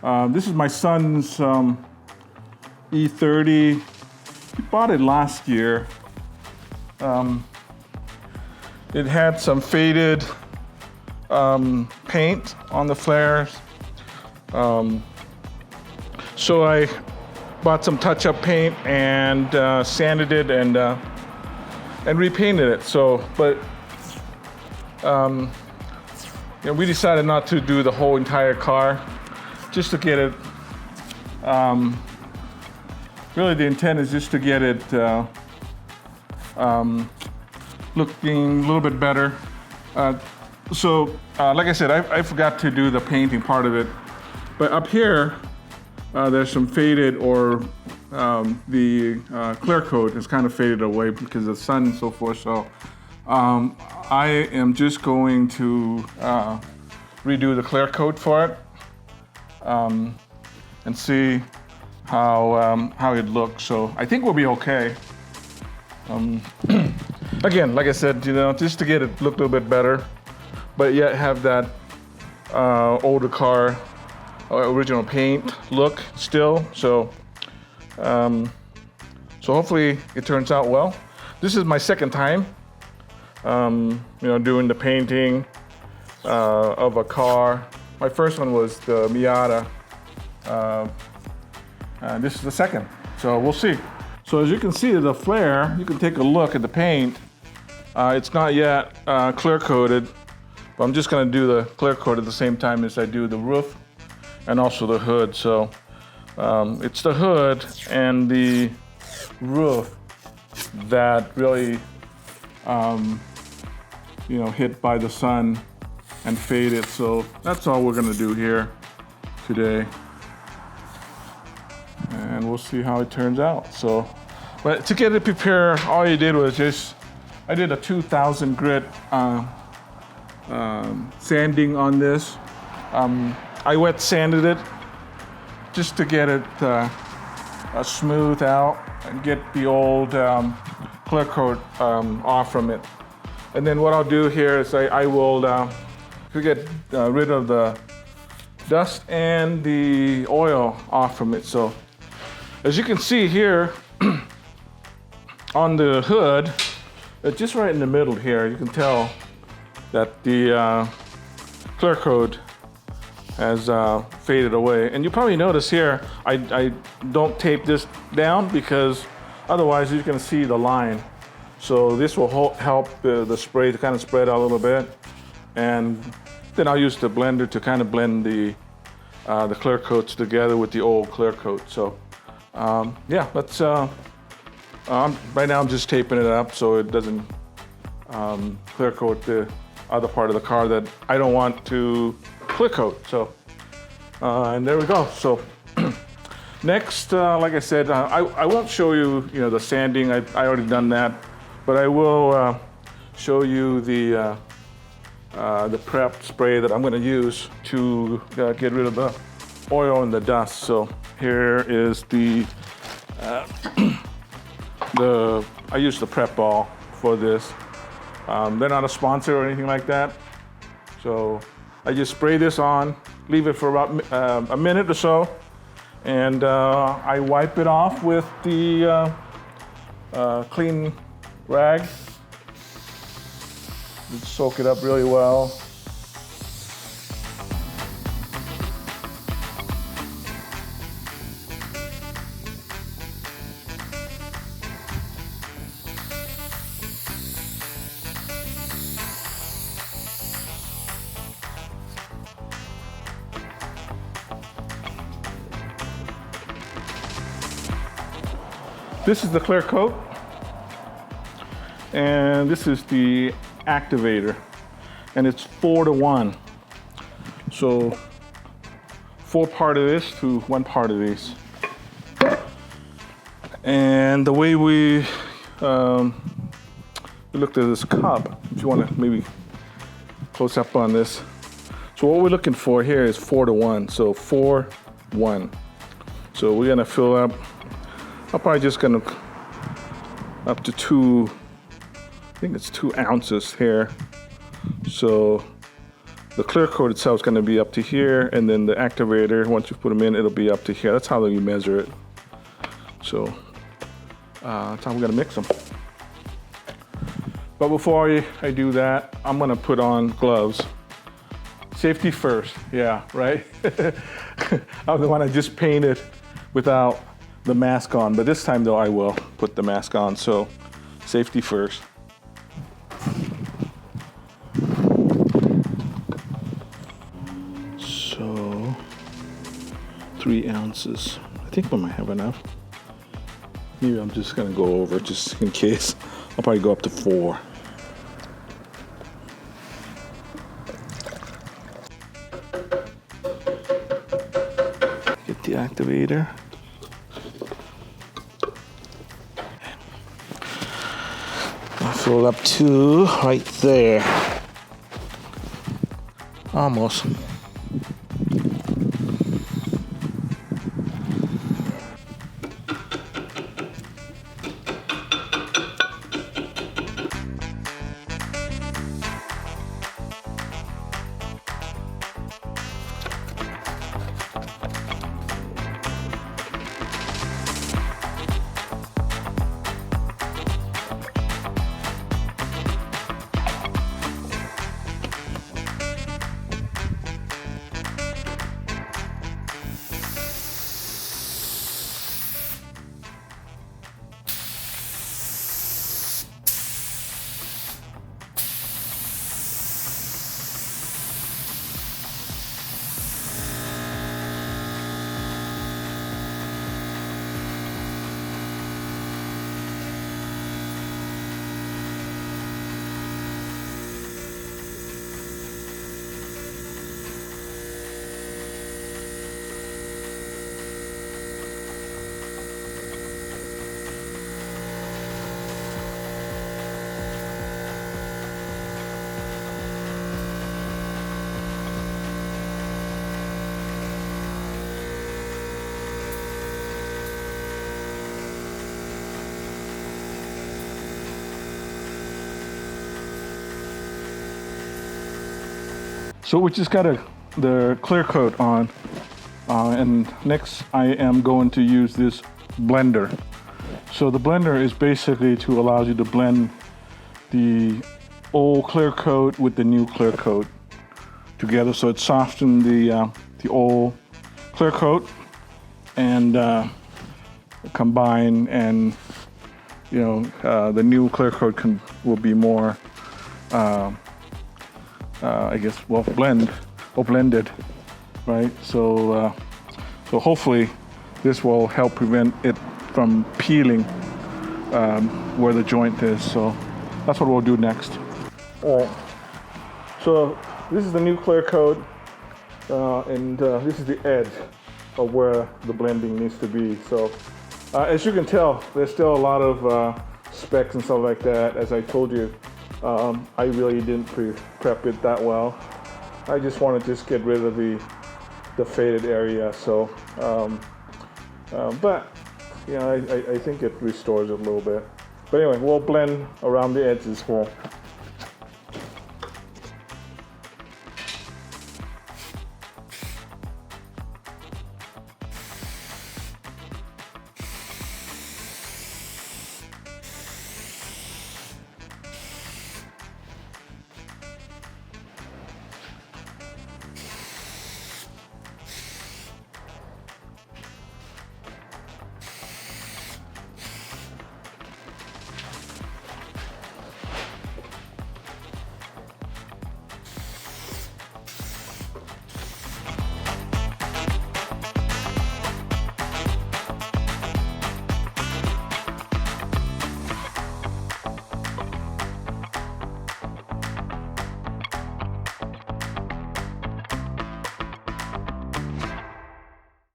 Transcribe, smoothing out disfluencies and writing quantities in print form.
This is my son's E30. He bought it last year. It had some faded paint on the flares. So I bought some touch-up paint and sanded it and repainted it. So, but we decided not to do the whole entire car, just to get it. Really, the intent is just to get it looking a little bit better. Like I said, I forgot to do the painting part of it. But up here, there's some faded, or the clear coat has kind of faded away because of the sun and so forth. So I am just going to redo the clear coat for it and see how it looks. So I think we'll be okay. Again, like I said, just to get it look a little bit better, but yet have that older car original paint look still. So hopefully it turns out well. This is my second time doing the painting of a car. My first one was the Miata. And this is the second, so we'll see. So as you can see, the flare, you can take a look at the paint. It's not yet clear coated, but I'm just gonna do the clear coat at the same time as I do the roof and also the hood. So it's the hood and the roof that really hit by the sun and faded. So that's all we're gonna do here today. And we'll see how it turns out. So, but to get it prepared, all you did was I did a 2000 grit sanding on this. I wet sanded it just to get it smooth out and get the old clear coat off from it. And then what I'll do here is I will get rid of the dust and the oil off from it. So as you can see here on the hood, just right in the middle here, you can tell that the clear coat has faded away. And you probably notice here, I don't tape this down because otherwise you're gonna see the line. So this will help the spray to kind of spread out a little bit. And then I'll use the blender to kind of blend the clear coats together with the old clear coat. So yeah, let's, right now I'm just taping it up so it doesn't clear coat the other part of the car that I don't want to clear coat. So, and there we go. So next, like I said, I won't show you, the sanding. I already done that, but I will show you the prep spray that I'm going to use to get rid of the oil and the dust. So here is I use the prep ball for this. They're not a sponsor or anything like that. So I just spray this on, leave it for about a minute or so, and I wipe it off with the clean rag. Just soak it up really well. This is the clear coat, and this is the activator, and it's 4-to-1. So 4 part of this to 1 part of these. And the way we looked at this cup, if you want to maybe close up on this. So what we're looking for here is 4-to-1, so 4-1. So we're gonna fill up, I'm probably just gonna up to 2, I think it's 2 ounces here. So the clear coat itself is going to be up to here, and then the activator, once you put them in, it'll be up to here. That's how you measure it. So that's how we're going to mix them. But before I do that, I'm going to put on gloves. Safety first, yeah, right? I'm the one I just painted without the mask on, but this time though I will put the mask on, so safety first. So 3 ounces. I think we might have enough. Maybe I'm just gonna go over just in case. I'll probably go up to 4. Get the activator. I'll fill up to right there. Almost. So we just got the clear coat on, and next I am going to use this blender. So the blender is basically to allow you to blend the old clear coat with the new clear coat together. So it softens the old clear coat and combine, and the new clear coat will be more. I guess, well, blended, right? So hopefully this will help prevent it from peeling where the joint is. So that's what we'll do next. All right. So this is the new clear coat, and this is the edge of where the blending needs to be. So as you can tell, there's still a lot of specks and stuff like that. As I told you, I really didn't prep it that well. I just want to just get rid of the faded area. So, but I think it restores it a little bit. But anyway, we'll blend around the edges here.